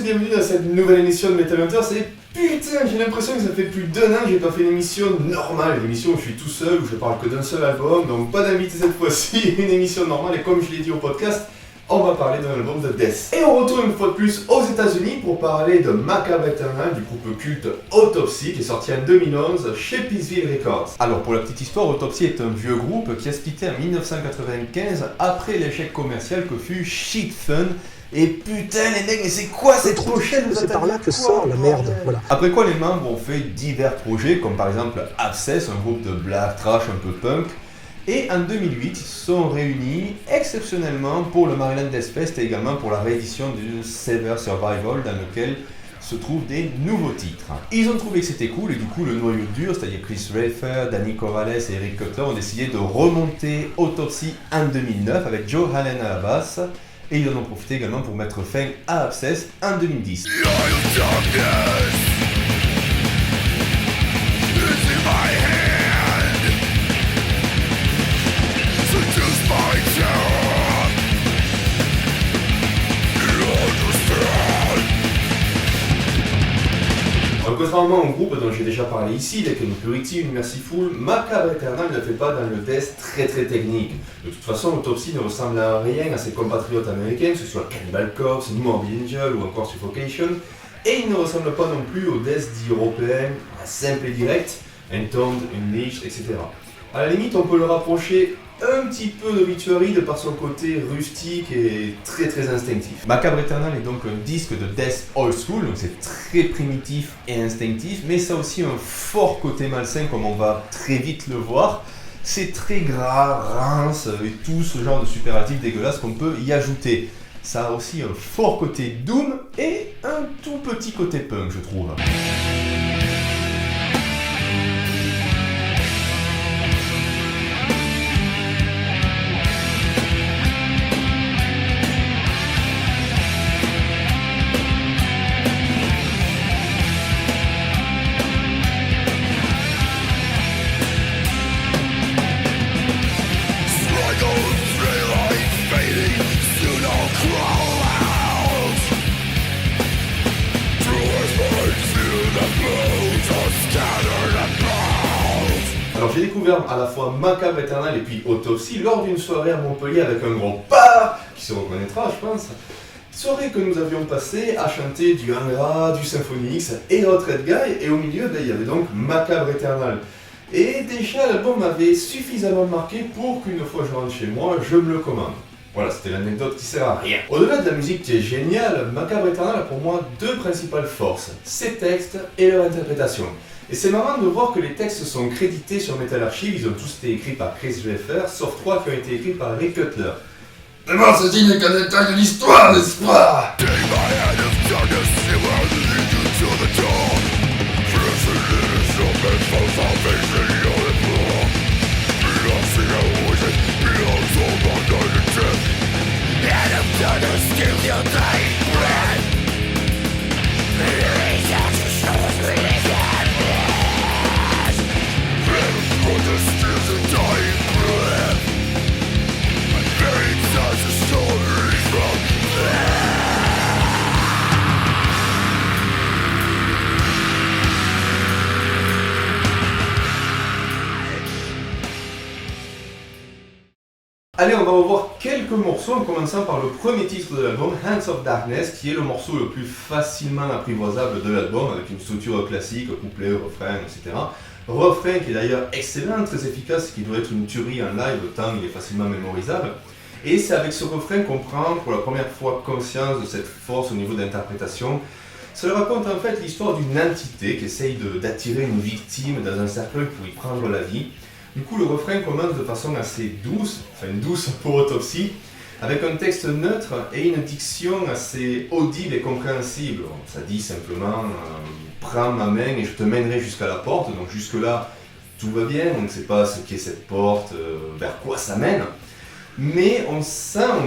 bienvenue dans cette nouvelle émission de Metal Hunter. Putain, j'ai l'impression que ça fait plus d'1 an que j'ai pas fait une émission normale, une émission où je suis tout seul, où je parle que d'un seul album, donc pas d'invité cette fois-ci, une émission normale, et comme je l'ai dit au podcast, on va parler d'un album de Death. Et on retourne une fois de plus aux États-Unis pour parler de Macabre Eternal du groupe culte Autopsy qui est sorti en 2011 chez Peaceville Records. Alors pour la petite histoire, Autopsy est un vieux groupe qui a splitté en 1995 après l'échec commercial que fut Shit Fun. Et putain les mecs, mais c'est quoi cette pochette? C'est par là que sort la merde, voilà. Après quoi les membres ont fait divers projets comme par exemple Abscess, un groupe de black trash un peu punk. Et en 2008, ils se sont réunis exceptionnellement pour le Maryland Death Fest et également pour la réédition du Sever Survival dans lequel se trouvent des nouveaux titres. Ils ont trouvé que c'était cool et du coup le noyau dur, c'est-à-dire Chris Raffer, Danny Corrales et Eric Cutler ont décidé de remonter Autopsy en 2009 avec Joe Allen à la basse et ils en ont profité également pour mettre fin à Abscess en 2010. Donc, contrairement au groupe dont j'ai déjà parlé ici, les Purity, Merciful, Macabre Eternal ne fait pas dans le death très technique. De toute façon, Autopsy ne ressemble à rien à ses compatriotes américains, que ce soit Cannibal Corpse, Morbid Angel ou encore Suffocation, et il ne ressemble pas non plus au death dit européen, simple et direct, Entombed, Unleashed, etc. À la limite, on peut le rapprocher un petit peu d'Obituary de par son côté rustique et très instinctif. Macabre Eternal est donc un disque de death old school, donc c'est très primitif et instinctif, mais ça a aussi un fort côté malsain comme on va très vite le voir. C'est très gras, rince et tout ce genre de superlatifs dégueulasses qu'on peut y ajouter. Ça a aussi un fort côté doom et un tout petit côté punk, je trouve. Alors j'ai découvert à la fois Macabre Eternal et puis Autopsy lors d'une soirée à Montpellier avec un gros PAH qui se reconnaîtra je pense. Soirée que nous avions passée à chanter du Angra, du Symphony X et Hot Red Guy, et au milieu il y avait donc Macabre Eternal. Et déjà l'album m'avait suffisamment marqué pour qu'une fois je rentre chez moi, je me le commande. Voilà, c'était l'anecdote qui sert à rien. Au-delà de la musique qui est géniale, Macabre Eternal a pour moi deux principales forces, ses textes et leur interprétation. Et c'est marrant de voir que les textes sont crédités sur Metal Archive, ils ont tous été écrits par Chris Raffer, sauf 3 qui ont été écrits par Eric Cutler. Mais bon, ceci n'est qu'un détail de l'histoire, n'est-ce pas? Allez, on va revoir quelques morceaux en commençant par le premier titre de l'album, Hands of Darkness, qui est le morceau le plus facilement apprivoisable de l'album, avec une structure classique, couplet, refrain, etc. Refrain qui est d'ailleurs excellent, très efficace, qui doit être une tuerie en live, tant il est facilement mémorisable. Et c'est avec ce refrain qu'on prend pour la première fois conscience de cette force au niveau d'interprétation. Ça raconte en fait l'histoire d'une entité qui essaye d'attirer une victime dans un cercueil pour y prendre la vie. Du coup, le refrain commence de façon assez douce, enfin douce pour Autopsy, avec un texte neutre et une diction assez audible et compréhensible. Ça dit simplement « Prends ma main et je te mènerai jusqu'à la porte ». Donc jusque-là, tout va bien, on ne sait pas ce qu'est cette porte, vers quoi ça mène. Mais on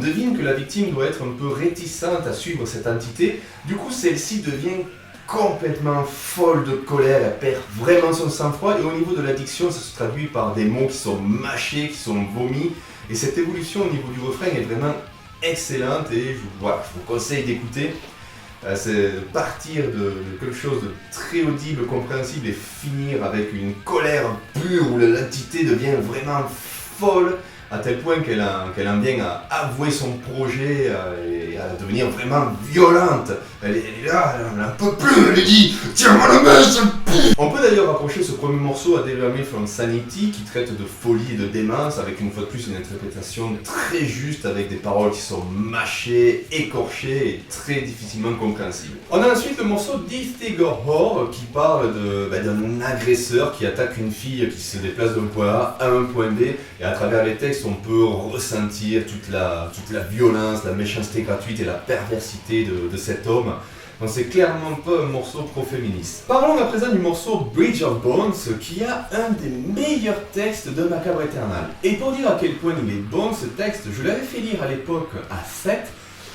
devine que la victime doit être un peu réticente à suivre cette entité. Du coup, celle-ci devient complètement folle de colère, elle perd vraiment son sang-froid et au niveau de l'addiction, ça se traduit par des mots qui sont mâchés, qui sont vomis. Et cette évolution au niveau du refrain est vraiment excellente et je vous conseille d'écouter. C'est partir de quelque chose de très audible, compréhensible et finir avec une colère pure où l'entité devient vraiment folle à tel point qu'elle en vient à avouer son projet et à devenir vraiment violente. Elle est là, elle en peut plus, elle dit « Tiens-moi la main, ça me pue !» On peut d'ailleurs rapprocher ce premier morceau à Deliver Me From Sanity qui traite de folie et de démence avec une fois de plus une interprétation très juste avec des paroles qui sont mâchées, écorchées et très difficilement compréhensibles. On a ensuite le morceau Disfigure Whore qui parle d'un agresseur qui attaque une fille qui se déplace d'un point A à un point B et à travers les textes on peut ressentir toute la violence, la méchanceté gratuite et la perversité de cet homme. Donc c'est clairement pas un morceau pro-féministe. Parlons à présent du morceau Bridge of Bones, qui a un des meilleurs textes de Macabre Éternel. Et pour dire à quel point il est bon ce texte, je l'avais fait lire à l'époque à Seth,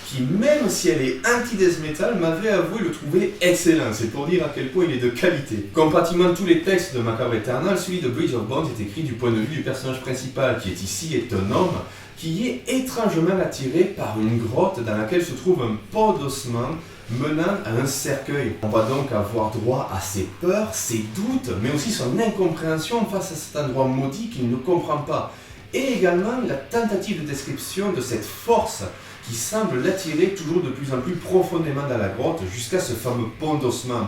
qui même si elle est anti-death metal, m'avait avoué le trouver excellent. C'est pour dire à quel point il est de qualité. Comme pratiquement tous les textes de Macabre Éternel, celui de Bridge of Bones est écrit du point de vue du personnage principal, qui est ici un homme, qui est étrangement attiré par une grotte dans laquelle se trouve un pont d'ossements menant à un cercueil. On va donc avoir droit à ses peurs, ses doutes, mais aussi son incompréhension face à cet endroit maudit qu'il ne comprend pas. Et également la tentative de description de cette force qui semble l'attirer toujours de plus en plus profondément dans la grotte jusqu'à ce fameux pont d'ossements.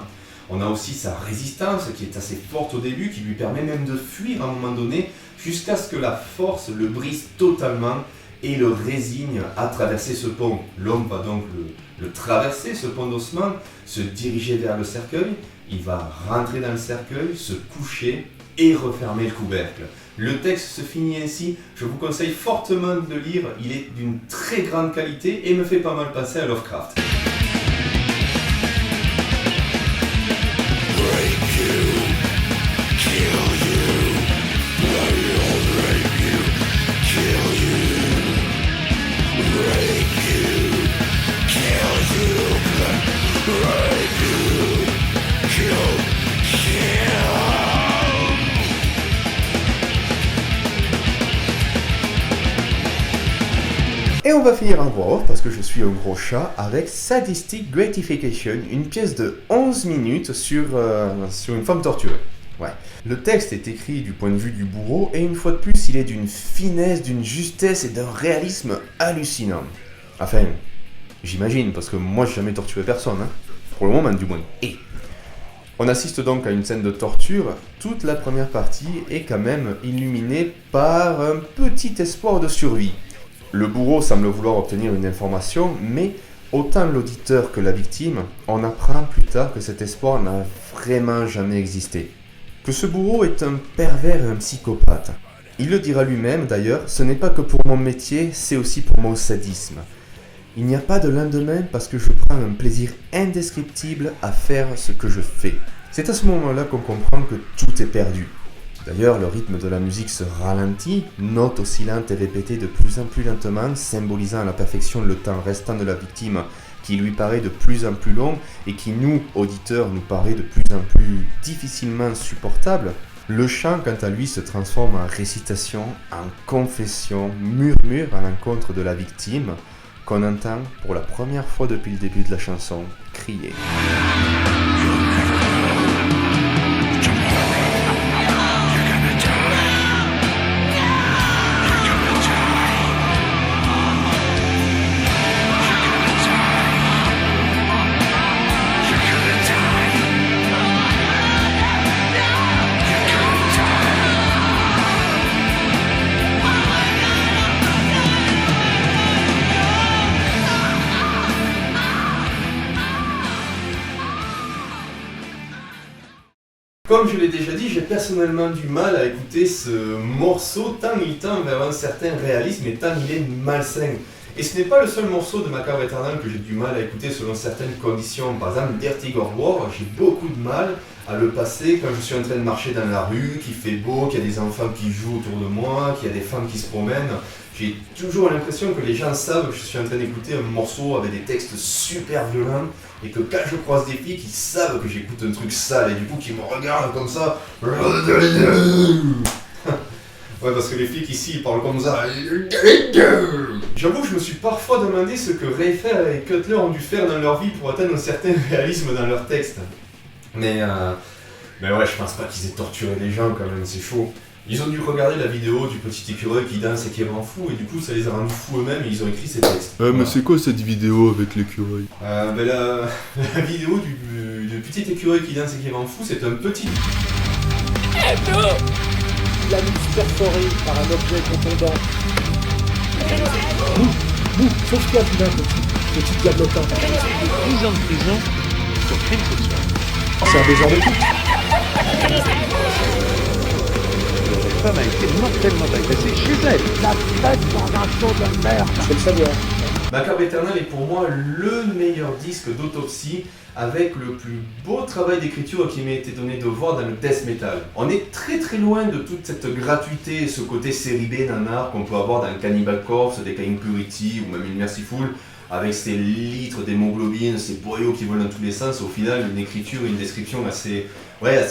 On a aussi sa résistance qui est assez forte au début, qui lui permet même de fuir à un moment donné jusqu'à ce que la force le brise totalement et le résigne à traverser ce pont. L'homme va donc le traverser, ce pont d'ossements, se diriger vers le cercueil, il va rentrer dans le cercueil, se coucher et refermer le couvercle. Le texte se finit ainsi, je vous conseille fortement de le lire, il est d'une très grande qualité et me fait pas mal penser à Lovecraft. Et on va finir en voix off, parce que je suis un gros chat, avec Sadistic Gratification, une pièce de 11 minutes sur une femme torturée. Ouais. Le texte est écrit du point de vue du bourreau, et une fois de plus, il est d'une finesse, d'une justesse et d'un réalisme hallucinant. Enfin, j'imagine, parce que moi j'ai jamais torturé personne, hein. Pour le moment du moins. Et on assiste donc à une scène de torture. Toute la première partie est quand même illuminée par un petit espoir de survie. Le bourreau semble vouloir obtenir une information, mais autant l'auditeur que la victime, on apprend plus tard que cet espoir n'a vraiment jamais existé. Que ce bourreau est un pervers et un psychopathe. Il le dira lui-même d'ailleurs, ce n'est pas que pour mon métier, c'est aussi pour mon sadisme. Il n'y a pas de lendemain parce que je prends un plaisir indescriptible à faire ce que je fais. C'est à ce moment-là qu'on comprend que tout est perdu. D'ailleurs, le rythme de la musique se ralentit, notes oscillantes et répétées de plus en plus lentement, symbolisant à la perfection le temps restant de la victime qui lui paraît de plus en plus long et qui nous, auditeurs, nous paraît de plus en plus difficilement supportable. Le chant, quant à lui, se transforme en récitation, en confession, murmure à l'encontre de la victime, qu'on entend pour la première fois depuis le début de la chanson crier. Comme je l'ai déjà dit, j'ai personnellement du mal à écouter ce morceau tant il tend vers un certain réalisme et tant il est malsain. Et ce n'est pas le seul morceau de Macabre Éternel que j'ai du mal à écouter selon certaines conditions. Par exemple, Dirty Gore War, j'ai beaucoup de mal à le passer quand je suis en train de marcher dans la rue, qu'il fait beau, qu'il y a des enfants qui jouent autour de moi, qu'il y a des femmes qui se promènent. J'ai toujours l'impression que les gens savent que je suis en train d'écouter un morceau avec des textes super violents et que quand je croise des filles qui savent que j'écoute un truc sale et du coup qui me regardent comme ça. Ouais, parce que les flics ici ils parlent comme ça. J'avoue que je me suis parfois demandé ce que Reifer et Cutler ont dû faire dans leur vie pour atteindre un certain réalisme dans leurs textes. Mais ouais, je pense pas qu'ils aient torturé les gens quand même, c'est chaud. Ils ont dû regarder la vidéo du petit écureuil qui danse et qui rend fou, et du coup ça les a rendus fous eux-mêmes et ils ont écrit ces textes. Mais c'est quoi cette vidéo avec l'écureuil? La vidéo du petit écureuil qui danse et qui rend fou, c'est un petit... L'anus perforé par un objet contondant. Sauve-toi, vilain petit diablotin. 10 ans de prison pour crime sexuel. C'est un des genres de tout. La femme a été mortellement agressée chez elle. La fête formation de merde. Je vais le savoir. Macabre Éternel est pour moi le meilleur disque d'Autopsy avec le plus beau travail d'écriture qui m'a été donné de voir dans le death metal. On est très très loin de toute cette gratuité et ce côté série B nanar qu'on peut avoir dans Cannibal Corpse, Decaying Purity ou même In Merciful, avec ses litres d'hémoglobine, ses boyaux qui volent dans tous les sens. Au final, une écriture, une description assez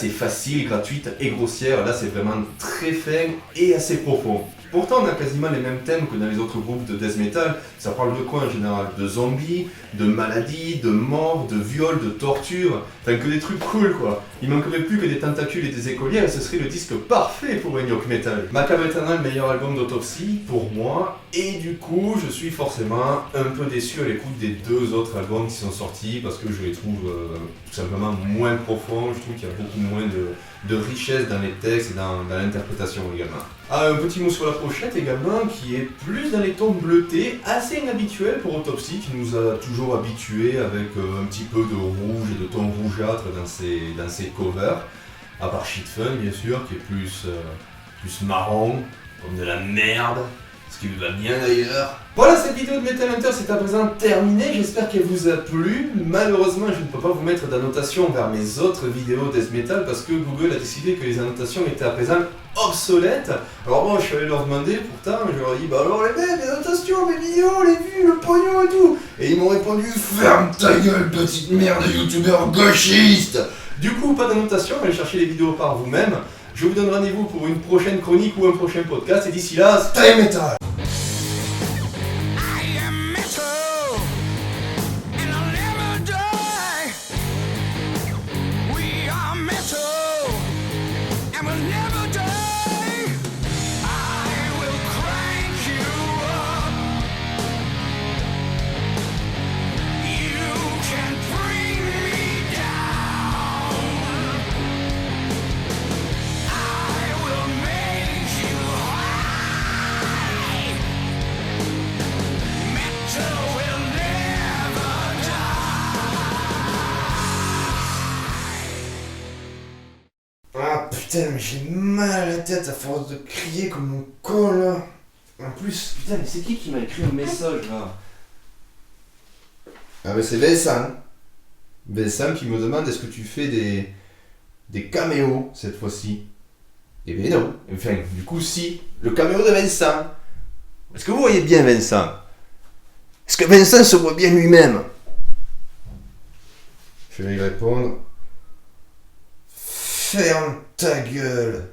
facile, gratuite et grossière. Là, c'est vraiment très fin et assez profond. Pourtant, on a quasiment les mêmes thèmes que dans les autres groupes de death metal. Ça parle de quoi en général? De zombies, de maladies, de morts, de viols, de torture. Enfin, que des trucs cool quoi. Il manquerait plus que des tentacules et des écolières et ce serait le disque parfait pour un York Metal. Macabre Eternal, meilleur album d'Autopsy pour moi. Et du coup, je suis forcément un peu déçu à l'écoute des deux autres albums qui sont sortis parce que je les trouve tout simplement moins profonds. Je trouve qu'il y a beaucoup moins de richesse dans les textes et dans l'interprétation également. Un petit mot sur la pochette également, qui est plus dans les tons bleutés, assez inhabituel pour Autopsy, qui nous a toujours habitués avec un petit peu de rouge et de tons rougeâtres dans ses covers, à part Shit Fun bien sûr, qui est plus marron, comme de la merde, ce qui lui va bien d'ailleurs. Voilà, cette vidéo de Metal Hunter c'est à présent terminée, j'espère qu'elle vous a plu. Malheureusement, je ne peux pas vous mettre d'annotation vers mes autres vidéos Death Metal parce que Google a décidé que les annotations étaient à présent obsolètes. Alors bon, je suis allé leur demander pourtant, je leur ai dit, bah alors les mecs, les annotations, mes vidéos, les vues, le pognon et tout. Et ils m'ont répondu, ferme ta gueule, petite merde de youtubeur gauchiste. Du coup, pas d'annotation, allez chercher les vidéos par vous-même. Je vous donne rendez-vous pour une prochaine chronique ou un prochain podcast, et d'ici là, stay metal! Ah putain, mais j'ai mal à la tête à force de crier comme un con là. En plus, putain, mais c'est qui m'a écrit un message là? Ah bah c'est Vincent. Vincent qui me demande est-ce que tu fais des caméos cette fois-ci? Eh bien non. Enfin, du coup si, le caméo de Vincent. Est-ce que vous voyez bien Vincent? Est-ce que Vincent se voit bien lui-même? Je vais lui répondre. Ferme ta gueule.